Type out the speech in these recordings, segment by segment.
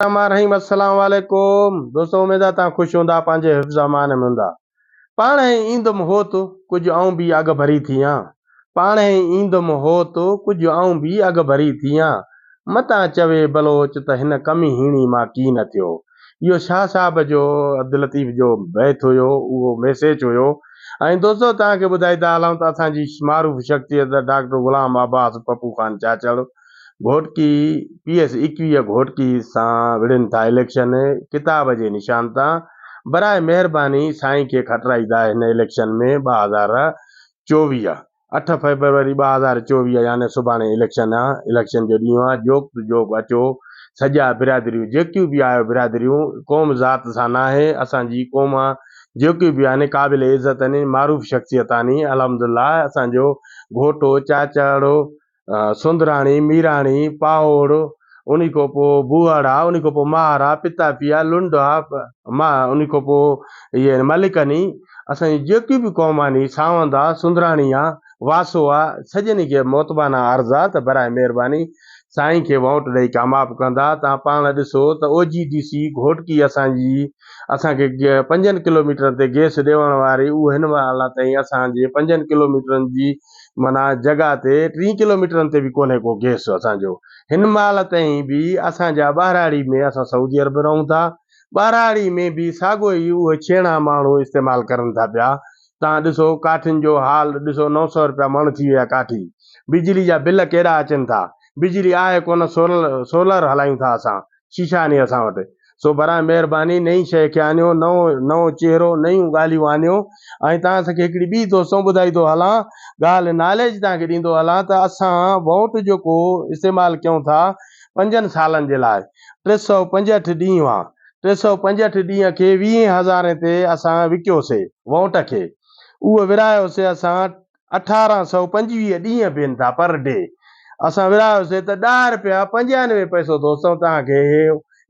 रहीम अस्सलाम वालेकुम दोस्तों, उम्मीद आहे तव्हां ख़ुशि हूंदा, पंहिंजे हिफ़्ज़ अमान में हूंदा। पाण ई ईंदुमि होत कुझु आऊं बि अघ भरी थियां। पाण ई ईंदुमि होत कुझु आऊं बि अघ भरी थियां। मतां चवे बलोच त हिन कमी हीणी मां की न थियो। इहो शाह साहब जो अब्दुल लतीफ़ जो बैत हुयो, उहो मैसेज हुयो। ऐं दोस्तों, तव्हांखे ॿुधाईंदा हलूं त असांजी मारूफ़ शख़्सियत डॉक्टर ग़ुलाम अब्बास पप्पू ख़ान चाचड़ घोटकी PS 21 घोटकी सां विड़नि था इलेक्शन किताब जे निशान तां। बराए महिरबानी साईं खे खटराईंदा हिन इलेक्शन में 2024 8 फरवरी 2024 यानी सुभाणे इलेक्शन आहे। इलेक्शन जो ॾींहुं आहे। जोक जोक अचो, सॼा बिरादरियूं जेकियूं बि आहियो बिरादरियूं, क़ौम ज़ात सां न आहे। असांजी क़ौम जेकियूं बि आहिनि क़ाबिल इज़त आहिनि, मारूफ़ शख़्सियत आहिनि। अल्हम्दुलिल्लाह असांजो घोटो चाचाड़ो सुंदराणी मीराणी पाहोड़, उन खां पोइ बुहड़ आहे, उन खां पोइ मार आहे, पिता पीउ लुंड आहे, मां उन खां पोइ इहे मलिकनी। असांजी जेकी बि क़ौम आहे सावंद आहे, सुंदराणी आहे, वासो आहे, सजनी खे मोतबाना अर्ज़ आहे त बराए महिरबानी साईं खे वोट ॾेई कामयाबु कंदा। तव्हां पाण ॾिसो त OGDC घोटकी असांखे 5 किलोमीटर ते गैस ॾियण वारी, उहो हिन महिल ताईं असांजे 5 किलोमीटरनि जी माना जॻह ते 3 किलोमीटरनि ते बि कोन्हे को गैस असांजो हिन महिल ताईं बि। असांजा ॿाराड़ी में, असां सऊदी अरब रहूं था, ॿाराड़ी में बि साॻियो ई उहे छेणा माण्हू इस्तेमालु करनि था पिया। तव्हां ॾिसो काठियुनि जो हाल ॾिसो, 900 रुपया मण थी विया काठी। बिजली जा बिल केॾा अचनि था। बिजली आहे कोन, सोलर हलायूं था असां, शीशा आहिनि असां वटि। सो बराए महिरबानी नई शइ खे आनियो, नओं चेहरो, नयूं ॻाल्हियूं आनियो। ऐं तव्हांखे हिकिड़ी ॿी दोस्तों ॿुधाईंदो हलां, ॻाल्हि नॉलेज तव्हांखे ॾींदो हलां त असां वोट जेको इस्तेमालु कयूं था 5 सालनि जे लाइ, 365 ॾींहं हुआ। 365 ॾींहं खे 20,000 ते असां विकियोसीं वोट खे। उहो विरायोसीं असां 1825 ॾींहं बीहनि था पर डे। असां विरायोसीं त 10 रुपया 95 पैसो दोस्तों तव्हांखे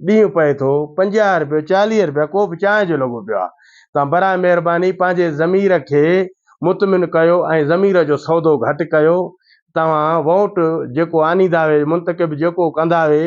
ॾींहुं पए थो। 50 रुपया 40 रुपया को बि चांहि जो लॻो पियो आहे। तव्हां बराए महिरबानी पंहिंजे ज़मीर खे मुतमिन कयो ऐं ज़मीर जो सौदो घटि कयो। तव्हां वोट जेको आनींदा वे, मुंतकिब जेको कंदा वे,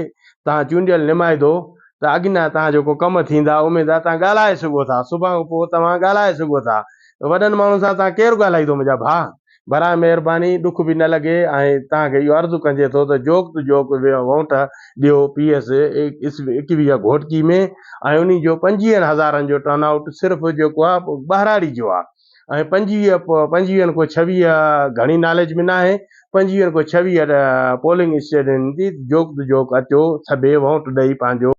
तव्हां चूंडियल नुमाइंदो, त अॻियां तव्हां जेको कमु थींदा, उमेद आहे तव्हां ॻाल्हाए सघो था। सुभाणे पोइ तव्हां ॻाल्हाए सघो था। वॾनि माण्हुनि सां तव्हां केरु ॻाल्हाईंदो मुंहिंजा भाउ। बराए महिरबानी ॾुख बि न लॻे। ऐं तव्हांखे इहो अर्ज़ु कजे थो त जोक जोक वोट ॾियो PS 21 घोटकी में। ऐं उन जो 25,000 जो टर्नआउट सिर्फ़ु जेको आहे ॿाराड़ी जो आहे। ऐं 25 को 26 घणी नॉलेज में न आहे। 25 को 26 पोलिंग स्टेशन जी जोक अचो, सभे वोट ॾेई पंहिंजो